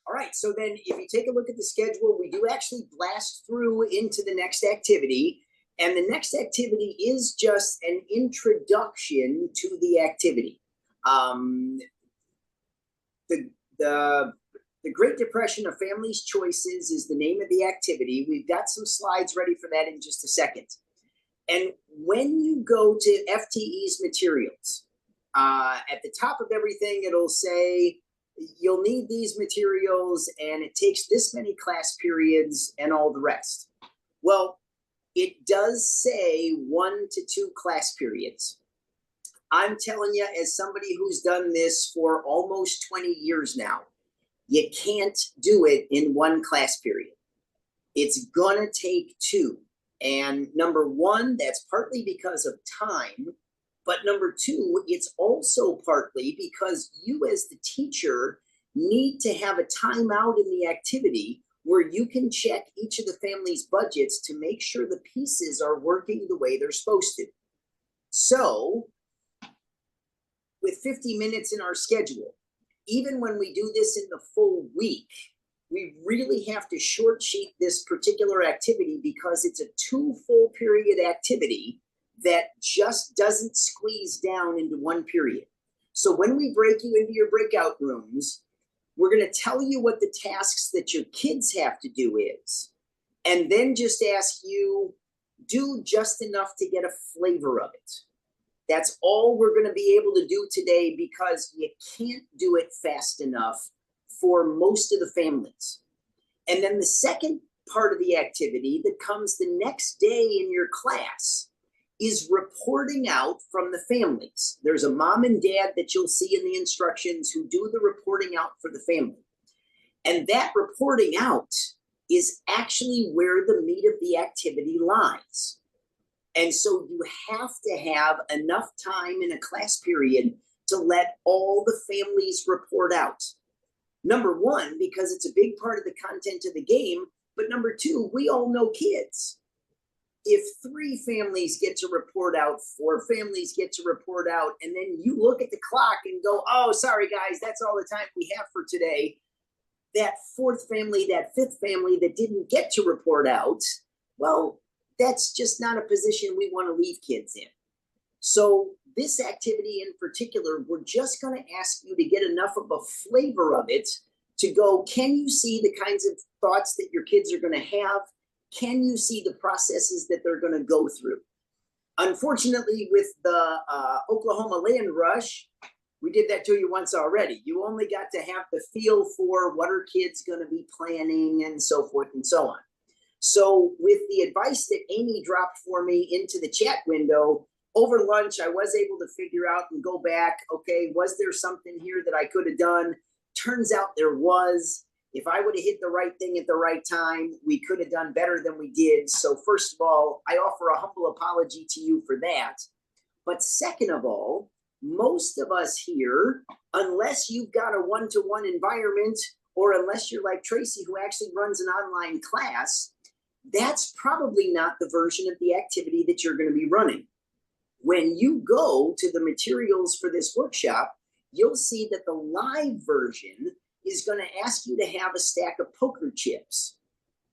All right, so then if you take a look at the schedule, we do actually blast through into the next activity. And the next activity is just an introduction to the activity. Um, the, the, the Great Depression of Families' Choices is the name of the activity. We've got some slides ready for that in just a second. And when you go to FTE's materials, at the top of everything, it'll say, you'll need these materials and it takes this many class periods and all the rest. Well, it does say 1 to 2 class periods. I'm telling you, as somebody who's done this for almost 20 years now, you can't do it in 1 class period. It's gonna take 2. And number 1, that's partly because of time. But number 2, it's also partly because you as the teacher need to have a timeout in the activity where you can check each of the family's budgets to make sure the pieces are working the way they're supposed to. So with 50 minutes in our schedule, even when we do this in the full week, we really have to short sheet this particular activity because it's a 2 full period activity that just doesn't squeeze down into 1 period. So when we break you into your breakout rooms, we're going to tell you what the tasks that your kids have to do is, and then just ask you, do just enough to get a flavor of it. That's all we're going to be able to do today because you can't do it fast enough for most of the families. And then the second part of the activity that comes the next day in your class is reporting out from the families. There's a mom and dad that you'll see in the instructions who do the reporting out for the family. And that reporting out is actually where the meat of the activity lies. And so you have to have enough time in a class period to let all the families report out. Number 1, because it's a big part of the content of the game, but number 2, we all know kids. If 3 families get to report out, 4 families get to report out, and then you look at the clock and go, oh, sorry guys, that's all the time we have for today. That 4th family, that 5th family that didn't get to report out, well, that's just not a position we want to leave kids in. So this activity in particular, we're just going to ask you to get enough of a flavor of it to go, can you see the kinds of thoughts that your kids are going to have? Can you see the processes that they're going to go through? Unfortunately, with the Oklahoma land rush, we did that to you once already. You only got to have the feel for what are kids going to be planning and so forth and so on. So with the advice that Amy dropped for me into the chat window, over lunch, I was able to figure out and go back, okay, was there something here that I could have done? Turns out there was. If I would have hit the right thing at the right time, we could have done better than we did. So first of all, I offer a humble apology to you for that. But second of all, most of us here, unless you've got a one-to-one environment, or unless you're like Tracy, who actually runs an online class, that's probably not the version of the activity that you're going to be running. When you go to the materials for this workshop, you'll see that the live version is going to ask you to have a stack of poker chips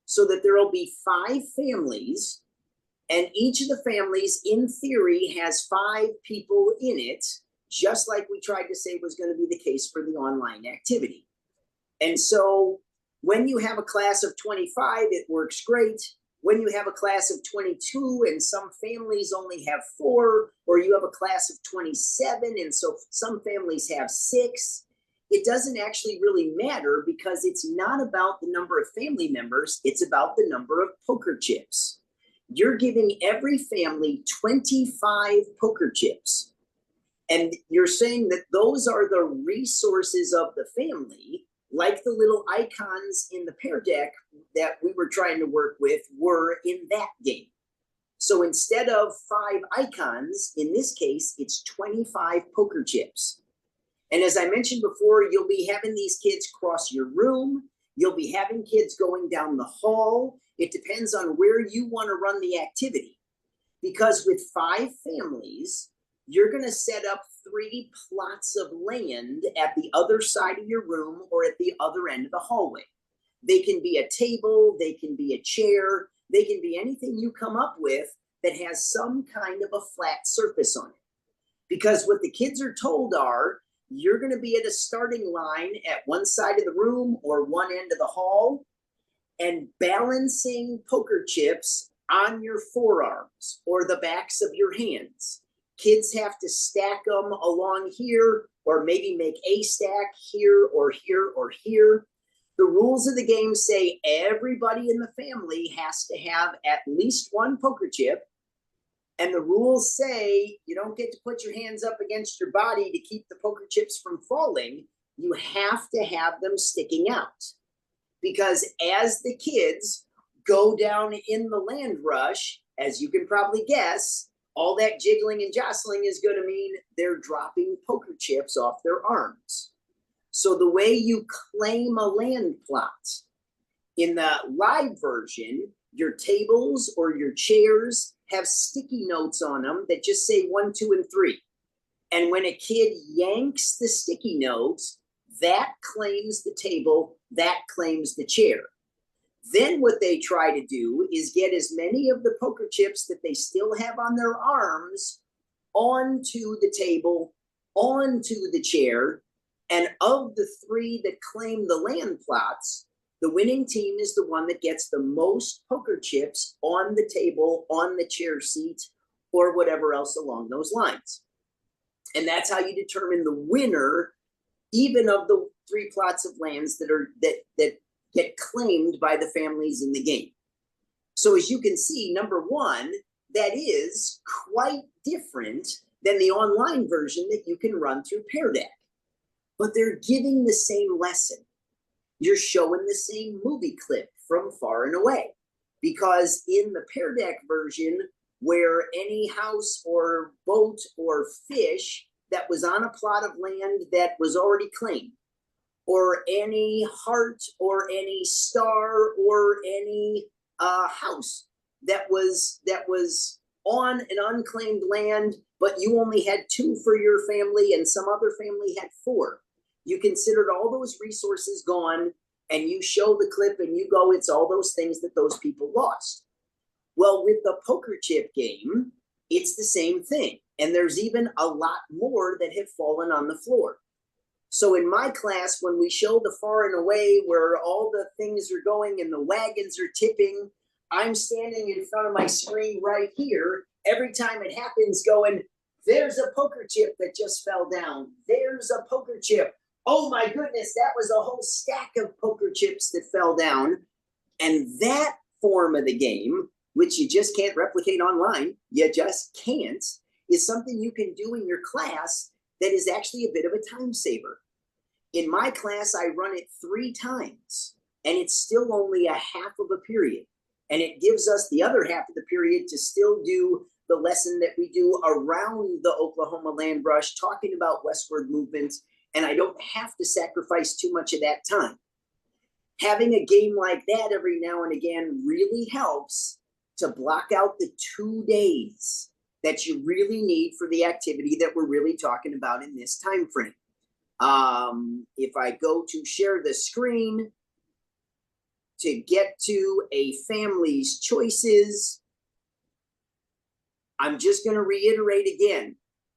so that there will be 5 families, and each of the families in theory has 5 people in it, just like we tried to say was going to be the case for the online activity. And so when you have a class of 25, it works great. When you have a class of 22 and some families only have 4, or you have a class of 27 and so some families have 6, it doesn't actually really matter because it's not about the number of family members, it's about the number of poker chips. You're giving every family 25 poker chips. And you're saying that those are the resources of the family, like the little icons in the Pear Deck that we were trying to work with were in that game. So instead of 5 icons, in this case, it's 25 poker chips. And as I mentioned before, you'll be having these kids cross your room. You'll be having kids going down the hall. It depends on where you want to run the activity. Because with 5 families, you're going to set up 3 plots of land at the other side of your room or at the other end of the hallway. They can be a table, they can be a chair, they can be anything you come up with that has some kind of a flat surface on it. Because what the kids are told are, you're going to be at a starting line at one side of the room or one end of the hall and balancing poker chips on your forearms or the backs of your hands. Kids have to stack them along here or maybe make a stack here or here or here. The rules of the game say everybody in the family has to have at least one poker chip. And the rules say you don't get to put your hands up against your body to keep the poker chips from falling. You have to have them sticking out. Because as the kids go down in the land rush, as you can probably guess, all that jiggling and jostling is going to mean they're dropping poker chips off their arms. So the way you claim a land plot, in the live version, your tables or your chairs have sticky notes on them that just say 1, 2, and 3. And when a kid yanks the sticky note, that claims the table, that claims the chair. Then what they try to do is get as many of the poker chips that they still have on their arms onto the table, onto the chair. And of the 3 that claim the land plots, the winning team is the one that gets the most poker chips on the table, on the chair seat, or whatever else along those lines. And that's how you determine the winner, even of the 3 plots of lands that get claimed by the families in the game. So as you can see, number 1, that is quite different than the online version that you can run through Pear Deck. But they're giving the same lesson. You're showing the same movie clip from Far and Away. Because in the Pear Deck version, where any house or boat or fish that was on a plot of land that was already claimed, or any heart or any star or any house that was on an unclaimed land, but you only had 2 for your family and some other family had 4. You considered all those resources gone, and you show the clip and you go, it's all those things that those people lost. Well, with the poker chip game, it's the same thing. And there's even a lot more that have fallen on the floor. So in my class, when we show the Far and Away where all the things are going and the wagons are tipping, I'm standing in front of my screen right here. Every time it happens going, there's a poker chip that just fell down. There's a poker chip. Oh my goodness, that was a whole stack of poker chips that fell down. And that form of the game, which you just can't replicate online, you just can't, is something you can do in your class that is actually a bit of a time saver. In my class, I run it 3 times, and it's still only a half of a period. And it gives us the other half of the period to still do the lesson that we do around the Oklahoma land rush, talking about westward movements, and I don't have to sacrifice too much of that time. Having a game like that every now and again really helps to block out the 2 days that you really need for the activity that we're really talking about in this time frame. If I go to share the screen to get to a family's choices, I'm just going to reiterate again,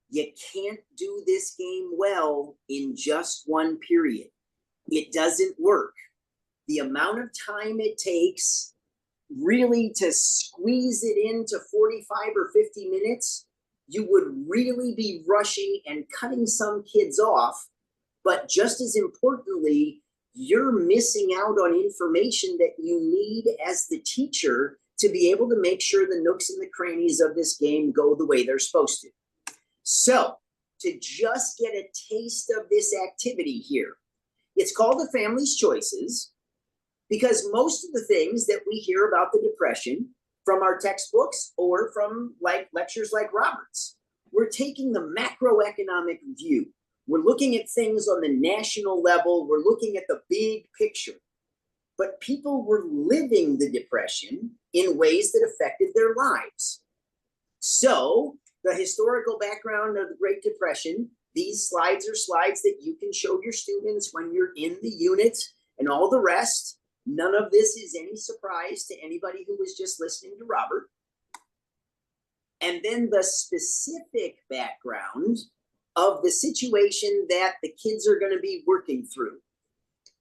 you can't do this game well in just one period. It doesn't work. The amount of time it takes really to squeeze it into 45 or 50 minutes, you would really be rushing and cutting some kids off. But just as importantly, you're missing out on information that you need as the teacher to be able to make sure the nooks and the crannies of this game go the way they're supposed to. So, to just get a taste of this activity here, it's called the Family's Choices, because most of the things that we hear about the Depression from our textbooks or from lectures like Robert's, we're taking the macroeconomic view. We're looking at things on the national level. We're looking at the big picture. But people were living the Depression in ways that affected their lives. So the historical background of the Great Depression These slides are slides that you can show your students when you're in the unit and all the rest. None of this is any surprise to anybody who was just listening to Robert. And then the specific background of the situation that the kids are going to be working through.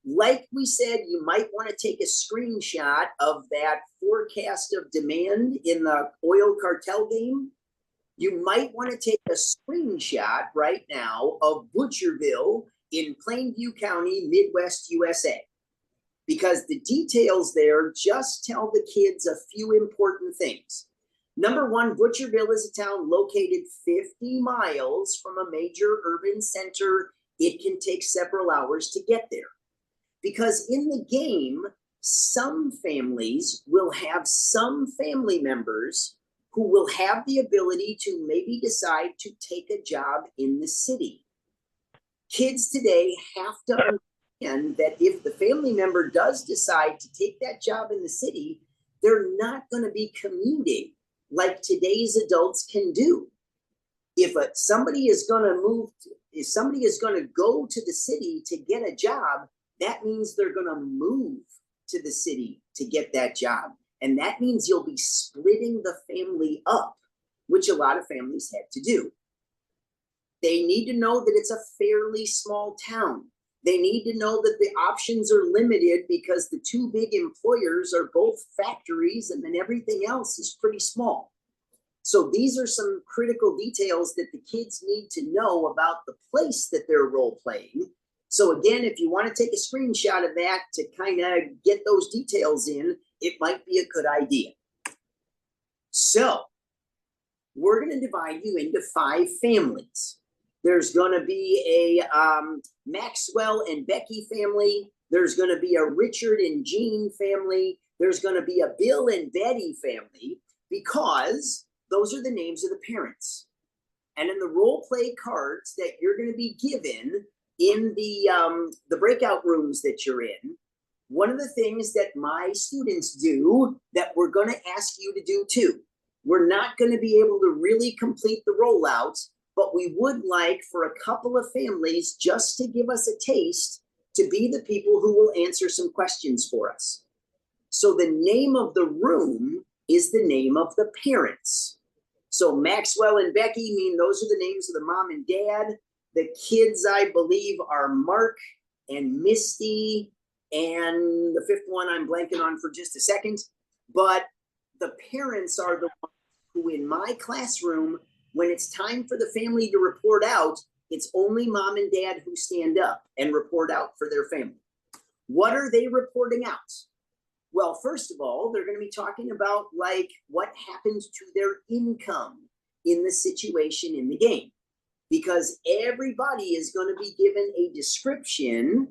Like we said, you might want to take a screenshot of that forecast of demand in the oil cartel game. You might want to take a screenshot right now of Butcherville in Plainview County, Midwest USA, because the details there just tell the kids a few important things. Number one, Butcherville is a town located 50 miles from a major urban center. It can take several hours to get there. Because in the game, some families will have some family members who will have the ability to maybe decide to take a job in the city. Kids today have to understand that if the family member does decide to take that job in the city, they're not going to be commuting like today's adults can do. If somebody is going to go to the city to get a job, that means they're going to move to the city to get that job. And that means you'll be splitting the family up, which a lot of families had to do. They need to know that it's a fairly small town. They need to know that the options are limited because the two big employers are both factories and then everything else is pretty small. So these are some critical details that the kids need to know about the place that they're role playing. So again, if you want to take a screenshot of that to kind of get those details in, it might be a good idea. So we're going to divide you into 5 families. There's going to be a Maxwell and Becky family. There's going to be a Richard and Jean family. There's going to be a Bill and Betty family, because those are the names of the parents. And in the role play cards that you're going to be given in the breakout rooms that you're in, one of the things that my students do that we're going to ask you to do too, we're not going to be able to really complete the rollout, but we would like for a couple of families just to give us a taste to be the people who will answer some questions for us. So the name of the room is the name of the parents. So Maxwell and Becky mean those are the names of the mom and dad. The kids, I believe, are Mark and Misty, and the 5th one I'm blanking on for just a second. But the parents are the ones who, in my classroom, when it's time for the family to report out, it's only mom and dad who stand up and report out for their family. What are they reporting out? Well, first of all, they're going to be talking about like what happened to their income in the situation in the game. Because everybody is going to be given a description.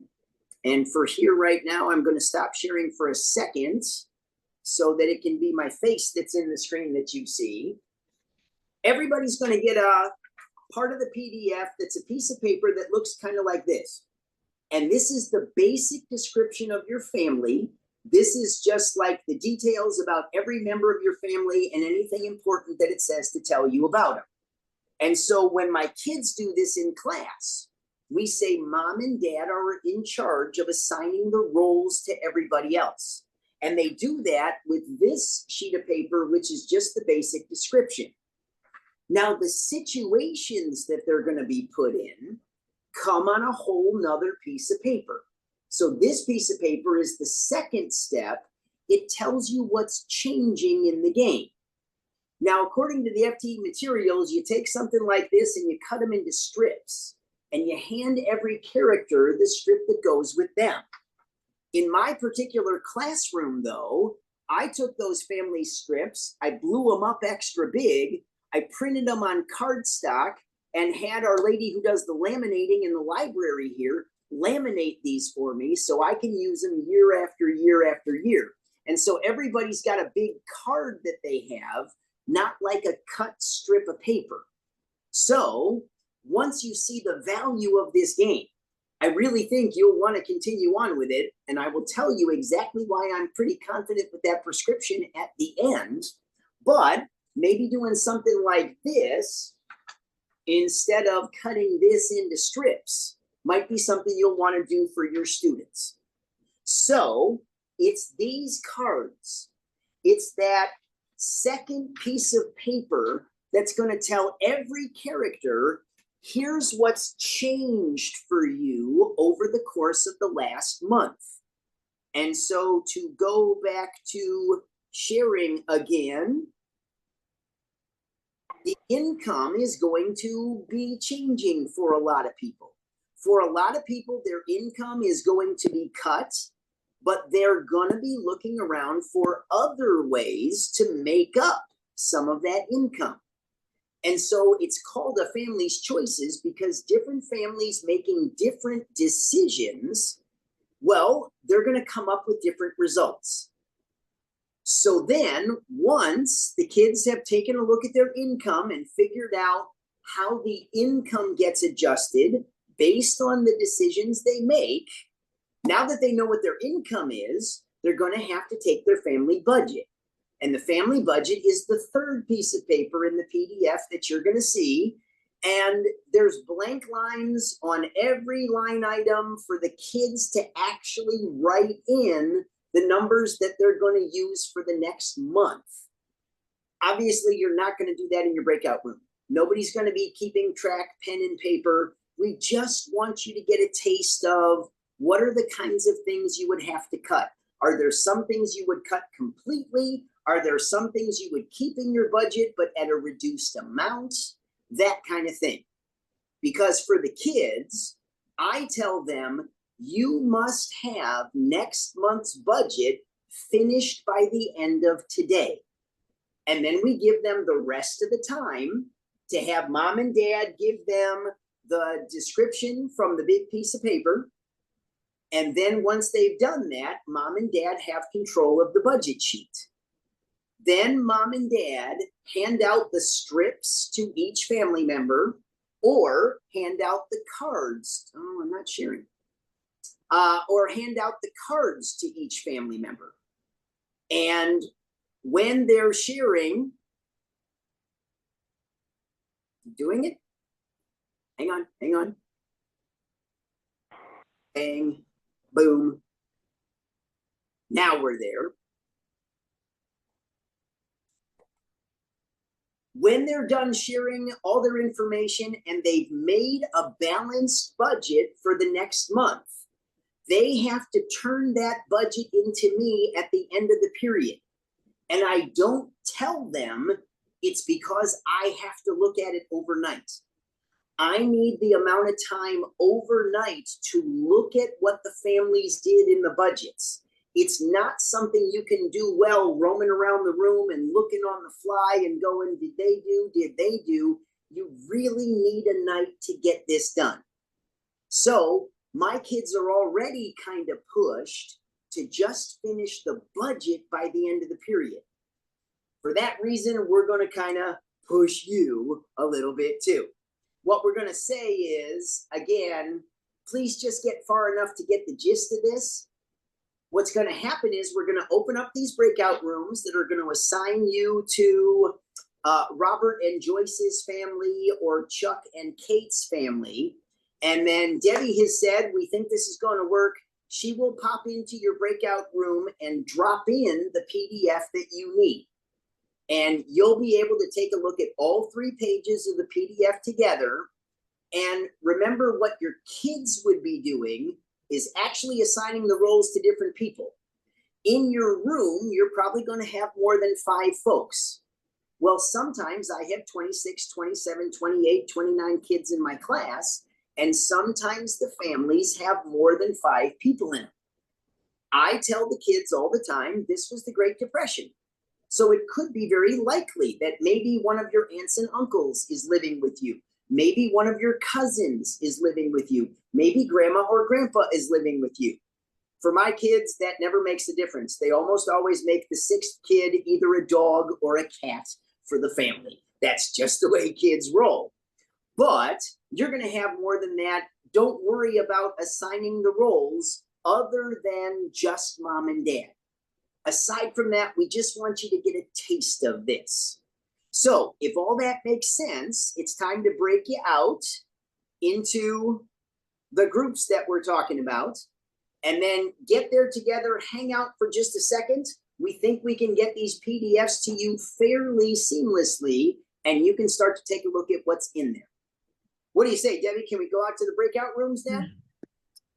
And for here right now, I'm going to stop sharing for a second so that it can be my face that's in the screen that you see. Everybody's going to get a part of the PDF that's a piece of paper that looks kind of like this. And this is the basic description of your family. This is just like the details about every member of your family and anything important that it says to tell you about them. And so when my kids do this in class, we say mom and dad are in charge of assigning the roles to everybody else. And they do that with this sheet of paper, which is just the basic description. Now, the situations that they're going to be put in come on a whole nother piece of paper. So this piece of paper is the second step. It tells you what's changing in the game. Now, according to the FTE materials, you take something like this and you cut them into strips and you hand every character the strip that goes with them. In my particular classroom, though, I took those family strips, I blew them up extra big, I printed them on cardstock and had our lady who does the laminating in the library here laminate these for me so I can use them year after year after year. And so everybody's got a big card that they have, not like a cut strip of paper. So once you see the value of this game, I really think you'll want to continue on with it. And I will tell you exactly why I'm pretty confident with that prescription at the end. But maybe doing something like this instead of cutting this into strips, might be something you'll want to do for your students. So it's these cards. It's that second piece of paper that's going to tell every character, here's what's changed for you over the course of the last month. And so to go back to sharing again, the income is going to be changing for a lot of people. For a lot of people, their income is going to be cut, but they're going to be looking around for other ways to make up some of that income. And so it's called a family's choices because different families making different decisions, well, they're going to come up with different results. So then once the kids have taken a look at their income and figured out how the income gets adjusted based on the decisions they make, now that they know what their income is, they're going to have to take their family budget. And the family budget is the third piece of paper in the PDF that you're going to see. And there's blank lines on every line item for the kids to actually write in the numbers that they're going to use for the next month. Obviously, you're not going to do that in your breakout room. Nobody's going to be keeping track, pen and paper. We just want you to get a taste of what are the kinds of things you would have to cut. Are there some things you would cut completely? Are there some things you would keep in your budget but at a reduced amount? That kind of thing. Because for the kids, I tell them, you must have next month's budget finished by the end of today. And then we give them the rest of the time to have mom and dad give them the description from the big piece of paper. And then once they've done that, mom and dad have control of the budget sheet. Then mom and dad hand out the strips to each family member or hand out the cards. Oh, I'm not sharing. Or hand out the cards to each family member. And when they're sharing, doing it, hang on. Bang, boom. Now we're there. When they're done sharing all their information and they've made a balanced budget for the next month, they have to turn that budget into me at the end of the period. And I don't tell them it's because I have to look at it overnight. I need the amount of time overnight to look at what the families did in the budgets. It's not something you can do well roaming around the room and looking on the fly and going, did they do? Did they do? You really need a night to get this done. So my kids are already kind of pushed to just finish the budget by the end of the period. For that reason, we're going to kind of push you a little bit too. What we're going to say is, again, please just get far enough to get the gist of this. What's going to happen is we're going to open up these breakout rooms that are going to assign you to Robert and Joyce's family or Chuck and Kate's family. And then Debbie has said, we think this is going to work. She will pop into your breakout room and drop in the PDF that you need. And you'll be able to take a look at all 3 pages of the PDF together. And remember, what your kids would be doing is actually assigning the roles to different people. In your room, you're probably going to have more than 5 folks. Well, sometimes I have 26, 27, 28, 29 kids in my class, and sometimes the families have more than 5 people in them. I tell the kids all the time, this was the Great Depression. So it could be very likely that maybe one of your aunts and uncles is living with you. Maybe one of your cousins is living with you. Maybe grandma or grandpa is living with you. For my kids, that never makes a difference. They almost always make the 6th kid either a dog or a cat for the family. That's just the way kids roll. But you're going to have more than that. Don't worry about assigning the roles other than just mom and dad. Aside from that, we just want you to get a taste of this. So if all that makes sense, it's time to break you out into the groups that we're talking about, and then get there together, hang out for just a second. We think we can get these PDFs to you fairly seamlessly, and you can start to take a look at what's in there. What do you say, Debbie? Can we go out to the breakout rooms now?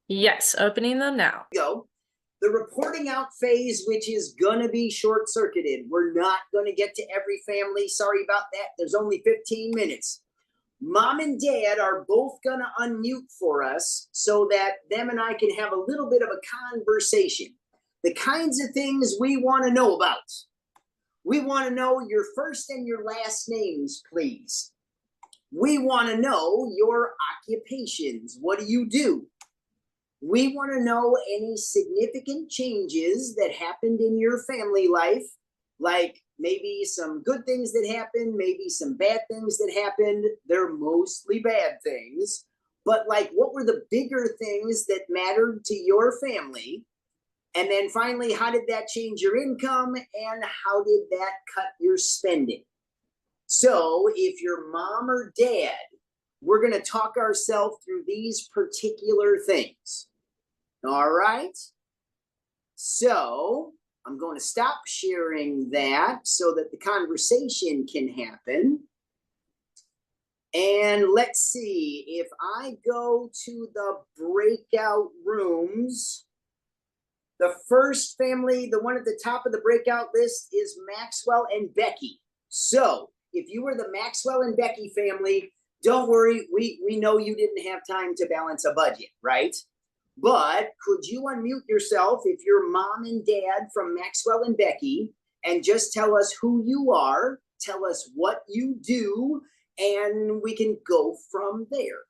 Yes, opening them now. Go. The reporting out phase, which is gonna be short-circuited. We're not gonna get to every family. Sorry about that. There's only 15 minutes. Mom and Dad are both gonna unmute for us so that them and I can have a little bit of a conversation. The kinds of things we wanna know about. We wanna know your first and your last names, please. We wanna know your occupations. What do you do? We want to know any significant changes that happened in your family life, like maybe some good things that happened, maybe some bad things that happened. They're mostly bad things, but like what were the bigger things that mattered to your family? And then finally, how did that change your income and how did that cut your spending? So if you're mom or dad, we're going to talk ourselves through these particular things. All right. So I'm going to stop sharing that so that the conversation can happen. And let's see, if I go to the breakout rooms, the first family, the one at the top of the breakout list is Maxwell and Becky. So if you were the Maxwell and Becky family, don't worry, we know you didn't have time to balance a budget, right? But could you unmute yourself if you're mom and dad from Maxwell and Becky and just tell us who you are, tell us what you do, and we can go from there.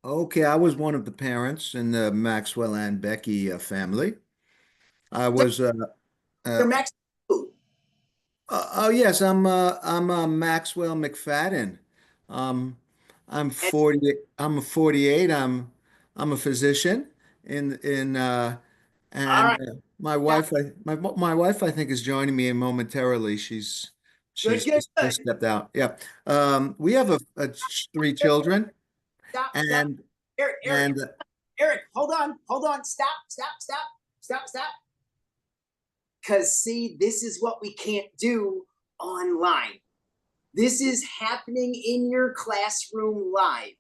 Okay, I was one of the parents in the Maxwell and Becky family. I was You're Max. oh yes, I'm Maxwell McFadden. Um, I'm 40. I'm 48. I'm a physician in All and right. my wife my wife I think is joining me momentarily. Good, She's good, good. just stepped out. Yeah. We have three children Stop. and Eric, and hold on. Stop. Because see, this is what we can't do online. This is happening in your classroom live.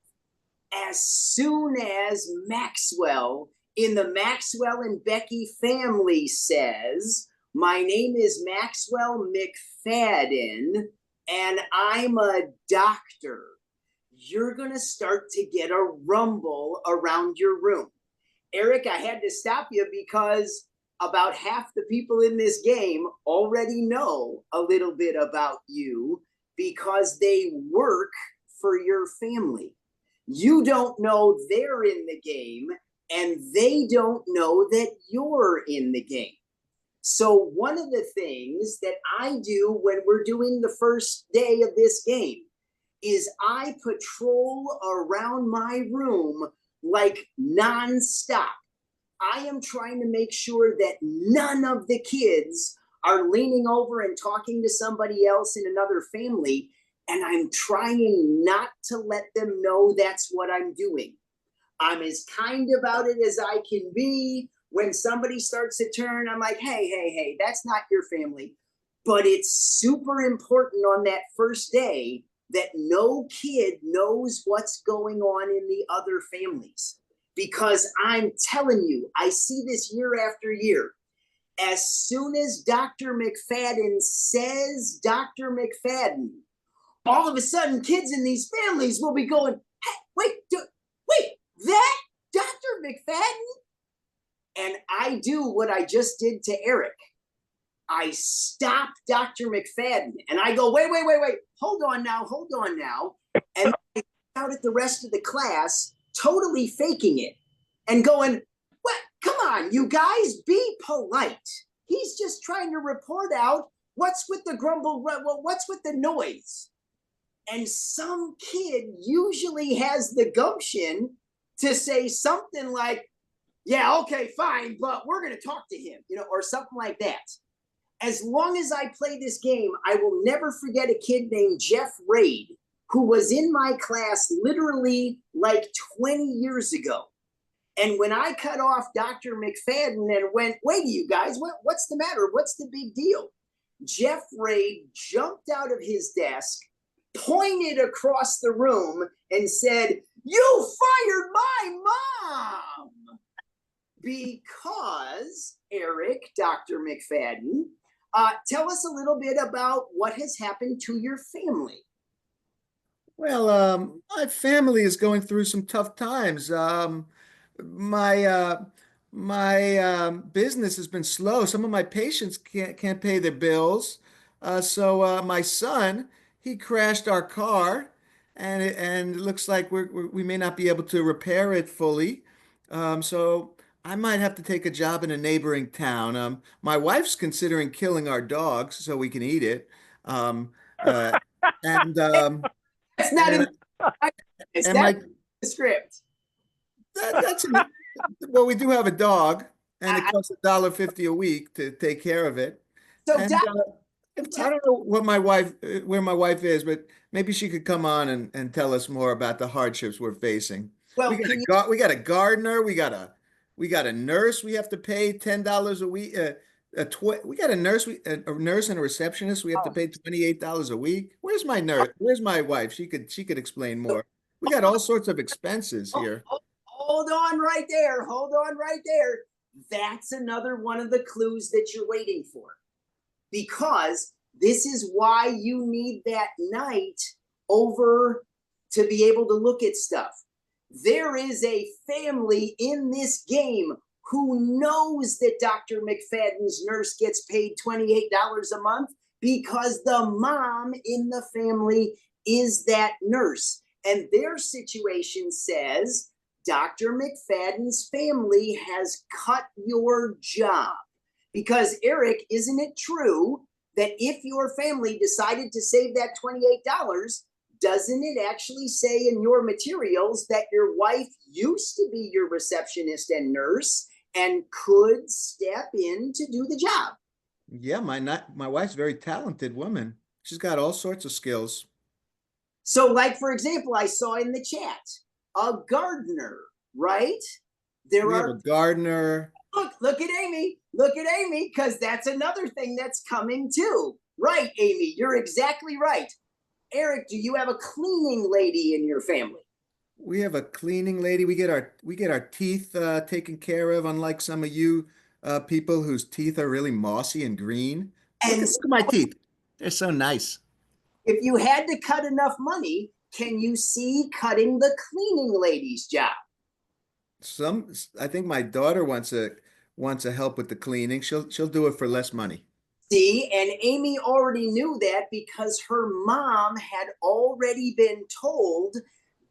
As soon as Maxwell in the Maxwell and Becky family says, my name is Maxwell McFadden and I'm a doctor, you're gonna start to get a rumble around your room. Eric, I had to stop you because about half the people in this game already know a little bit about you because they work for your family. You don't know they're in the game and they don't know that you're in the game. So one of the things that I do when we're doing the first day of this game is I patrol around my room like nonstop. I am trying to make sure that none of the kids are leaning over and talking to somebody else in another family, and I'm trying not to let them know that's what I'm doing. I'm as kind about it as I can be. When somebody starts to turn, I'm like, hey, that's not your family. But it's super important on that first day that no kid knows what's going on in the other families. Because I'm telling you, I see this year after year. As soon as Dr. McFadden says Dr. McFadden, all of a sudden kids in these families will be going, hey, wait, that Dr. McFadden? And I do what I just did to Eric. I stop Dr. McFadden and I go, wait, hold on now. And I out at the rest of the class, totally faking it and going, what? Come on, you guys, be polite. He's just trying to report out what's with the grumble, what's with the noise. And some kid usually has the gumption to say something like, Yeah, okay, fine, but we're going to talk to him, or something like that. As long as I play this game, I will never forget a kid named Jeff Raid, who was in my class literally like 20 years ago. And when I cut off Dr. McFadden and went, wait, you guys, what's the matter? What's the big deal? Jeff Raid jumped out of his desk, pointed across the room, and said, "You fired my mom!" Because, Eric, Dr. McFadden, tell us a little bit about what has happened to your family. Well, my family is going through some tough times. My business has been slow. Some of my patients can't pay their bills. So my son, he crashed our car, and it looks like we may not be able to repair it fully. So I might have to take a job in a neighboring town. My wife's considering killing our dogs so we can eat it. Um, uh, and That's not in and it's and that my the script. that's well, we do have a dog, and it I, costs $1.50 a week to take care of it. so, And Doc, I don't know what my wife where my wife is, but maybe she could come on and tell us more about the hardships we're facing. well, can you? We got a gardener, we got a nurse we have to pay $10 a week. We got a nurse, a nurse and a receptionist we have to pay $28 a week. Where's my nurse? Where's my wife? She could explain more. We got all sorts of expenses here. Hold on right there. Hold on right there. That's another one of the clues that you're waiting for. Because this is why you need that night over to be able to look at stuff. There is a family in this game who knows that Dr. McFadden's nurse gets paid $28 a month because the mom in the family is that nurse. And their situation says, Dr. McFadden's family has cut your job. Because, Eric, isn't it true that if your family decided to save that $28, doesn't it actually say in your materials that your wife used to be your receptionist and nurse and could step in to do the job? Yeah, my wife's a very talented woman. She's got all sorts of skills. So, like, for example, I saw in the chat, a gardener, right? There We have are a gardener. look at Amy. Look at Amy, because that's another thing that's coming too. Right, Amy, you're exactly right. Eric, do you have a cleaning lady in your family? We have a cleaning lady. We get our teeth taken care of, unlike some of you people whose teeth are really mossy and green. And Look at my teeth. They're so nice. if you had to cut enough money, can you see cutting the cleaning lady's job? I think my daughter wants a help with the cleaning. She'll do it for less money. See, and Amy already knew that because her mom had already been told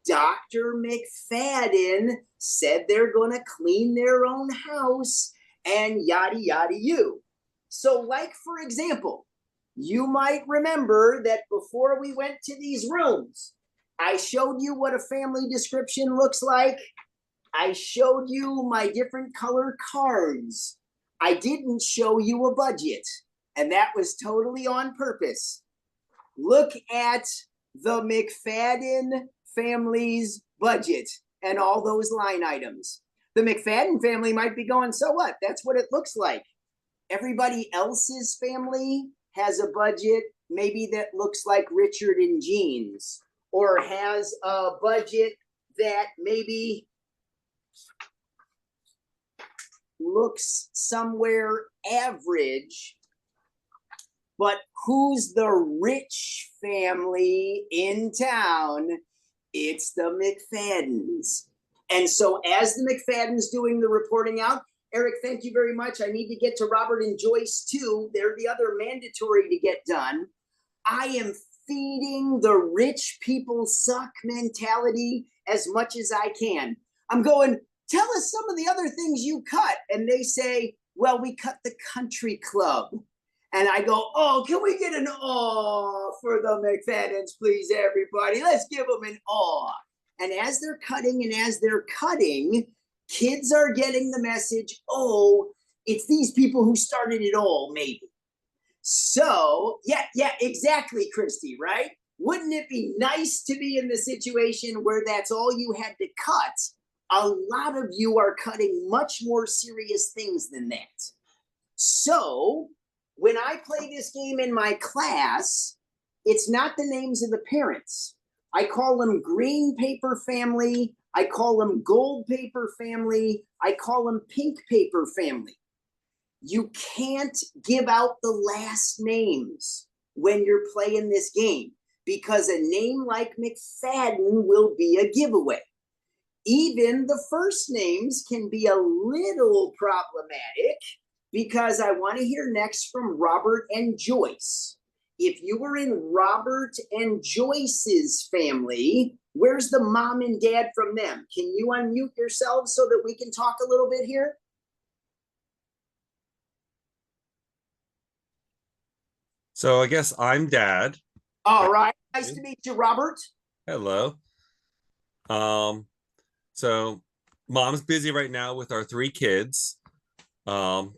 Dr. McFadden said they're going to clean their own house and yada, yada, you. So, like, for example, you might remember that before we went to these rooms, I showed you what a family description looks like. I showed you my different color cards. I didn't show you a budget, and that was totally on purpose. Look at the McFadden family's budget and all those line items. The McFadden family might be going, so what? That's what it looks like. Everybody else's family has a budget maybe that looks like Richard and Jean's, or has a budget that maybe looks somewhere average. But who's the rich family in town? It's the McFaddens. And so as the McFaddens doing the reporting out, Eric, thank you very much. I need to get to Robert and Joyce too. They're the other mandatory to get done. I am feeding the rich people suck mentality as much as I can. I'm going, tell us some of the other things you cut. And they say, well, we cut the country club. And I go, oh, can we get an aw for the McFaddens, please, everybody? Let's give them an aw. And as they're cutting, Kids are getting the message, oh, it's these people who started it all, maybe. So, yeah, exactly, Christy, right? Wouldn't it be nice to be in the situation where that's all you had to cut? A lot of you are cutting much more serious things than that. So, when I play this game in my class, it's not the names of the parents. I call them green paper family. I call them gold paper family. I call them pink paper family. You can't give out the last names when you're playing this game because a name like McFadden will be a giveaway. Even the first names can be a little problematic because I want to hear next from Robert and Joyce. If you were in Robert and Joyce's family, where's the mom and dad from them? Can you unmute yourselves so that we can talk a little bit here? So I guess I'm dad. All right. Nice to meet you, Robert. Hello. So mom's busy right now with our 3 kids. So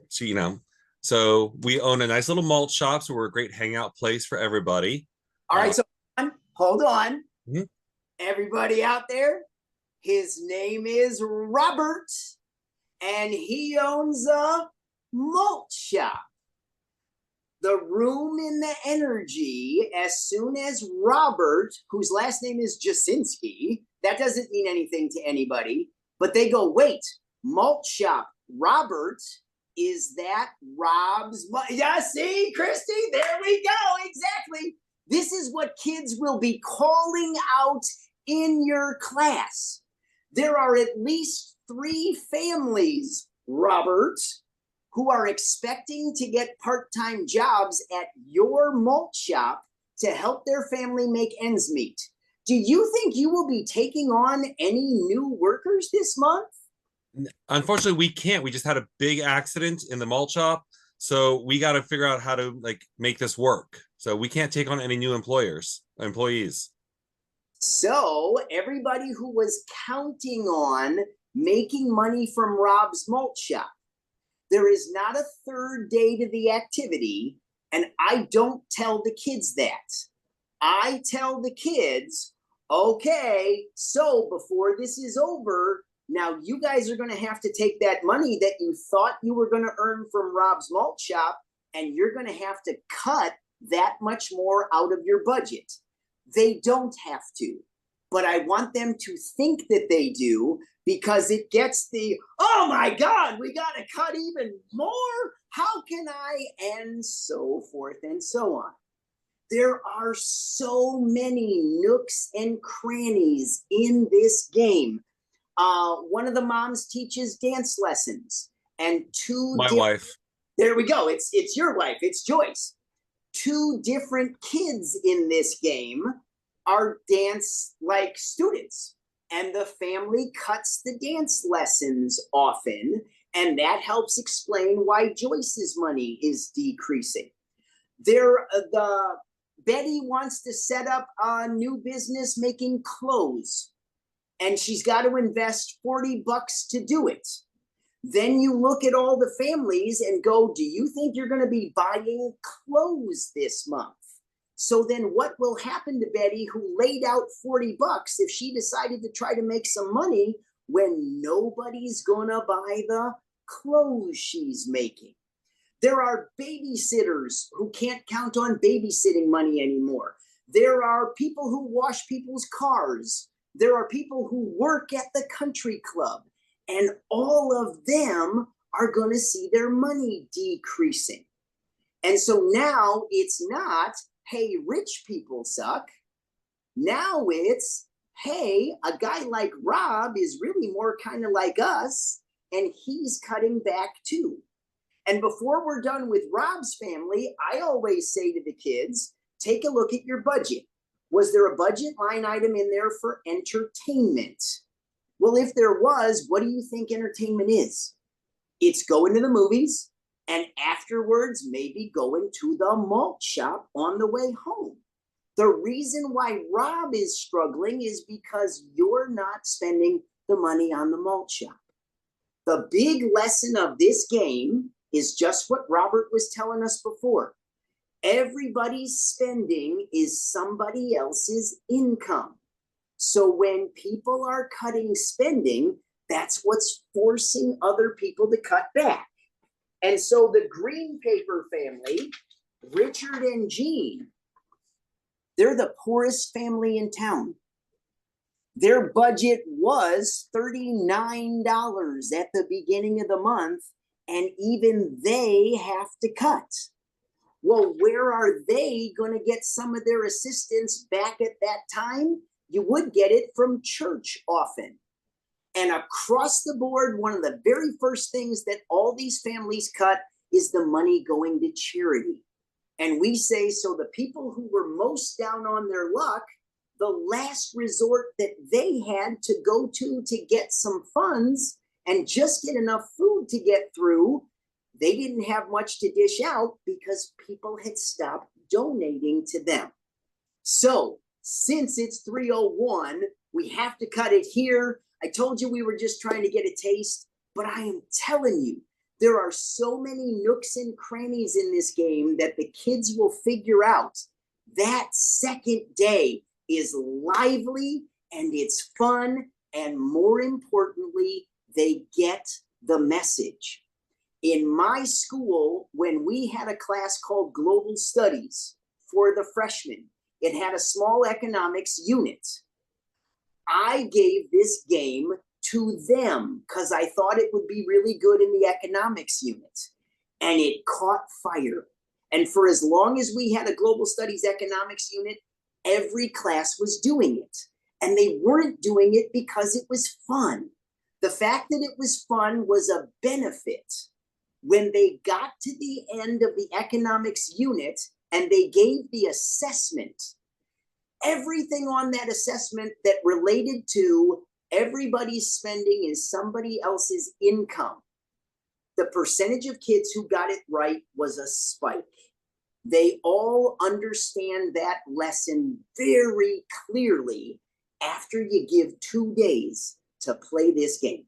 we own a nice little malt shop, so we're a great hangout place for everybody. All right, so hold on. Mm-hmm. Everybody out there, his name is Robert, and he owns a malt shop. The room in the energy, as soon as Robert, whose last name is Jasinski, that doesn't mean anything to anybody, but they go, wait, malt shop, Robert, is that Rob's? Yeah, see, Christy, there we go, exactly. This is what kids will be calling out in your class. There are at least 3 families, Robert, who are expecting to get part-time jobs at your malt shop to help their family make ends meet. Do you think you will be taking on any new workers this month? Unfortunately, we can't. We just had a big accident in the malt shop, so we got to figure out how to make this work. So we can't take on any new employees. So everybody who was counting on making money from Rob's malt shop, there is not a third day to the activity, and I don't tell the kids that. I tell the kids, okay, so before this is over, now you guys are going to have to take that money that you thought you were going to earn from Rob's malt shop, and you're going to have to cut that much more out of your budget. They don't have to, but I want them to think that they do, because it gets the, oh my God, we got to cut even more. How can I? And so forth and so on. There are so many nooks and crannies in this game. One of the moms teaches dance lessons, and My wife. There we go. It's your wife. It's Joyce. 2 different kids in this game are dance-like students. And the family cuts the dance lessons often, and that helps explain why Joyce's money is decreasing. Betty wants to set up a new business making clothes, and she's got to invest $40 to do it. Then you look at all the families and go, do you think you're going to be buying clothes this month? So then what will happen to Betty, who laid out $40 if she decided to try to make some money when nobody's gonna buy the clothes she's making? There are babysitters who can't count on babysitting money anymore. There are people who wash people's cars. There are people who work at the country club, and all of them are gonna see their money decreasing. And so now it's not, hey, rich people suck. Now it's, hey, a guy like Rob is really more kind of like us, and he's cutting back too. And before we're done with Rob's family, I always say to the kids, take a look at your budget. Was there a budget line item in there for entertainment? Well, if there was, what do you think entertainment is? It's going to the movies, and afterwards, maybe going to the malt shop on the way home. The reason why Rob is struggling is because you're not spending the money on the malt shop. The big lesson of this game is just what Robert was telling us before. Everybody's spending is somebody else's income. So when people are cutting spending, that's what's forcing other people to cut back. And so the green paper family, Richard and Jean, they're the poorest family in town. Their budget was $39 at the beginning of the month, and even they have to cut. Well, where are they going to get some of their assistance back at that time? You would get it from church often. And across the board, one of the very first things that all these families cut is the money going to charity. And we say, so the people who were most down on their luck, the last resort that they had to go to get some funds and just get enough food to get through, they didn't have much to dish out because people had stopped donating to them. So since it's 3:01, we have to cut it here. I told you we were just trying to get a taste, but I am telling you, there are so many nooks and crannies in this game that the kids will figure out. That second day is lively and it's fun, and more importantly, they get the message. In my school, when we had a class called Global Studies for the freshmen, it had a small economics unit. I gave this game to them because I thought it would be really good in the economics unit, and it caught fire. And for as long as we had a Global Studies economics unit, every class was doing it, and they weren't doing it because it was fun. The fact that it was fun was a benefit. When they got to the end of the economics unit and they gave the assessment, everything on that assessment that related to everybody's spending is somebody else's income, the percentage of kids who got it right was a spike. They all understand that lesson very clearly after you give 2 days to play this game.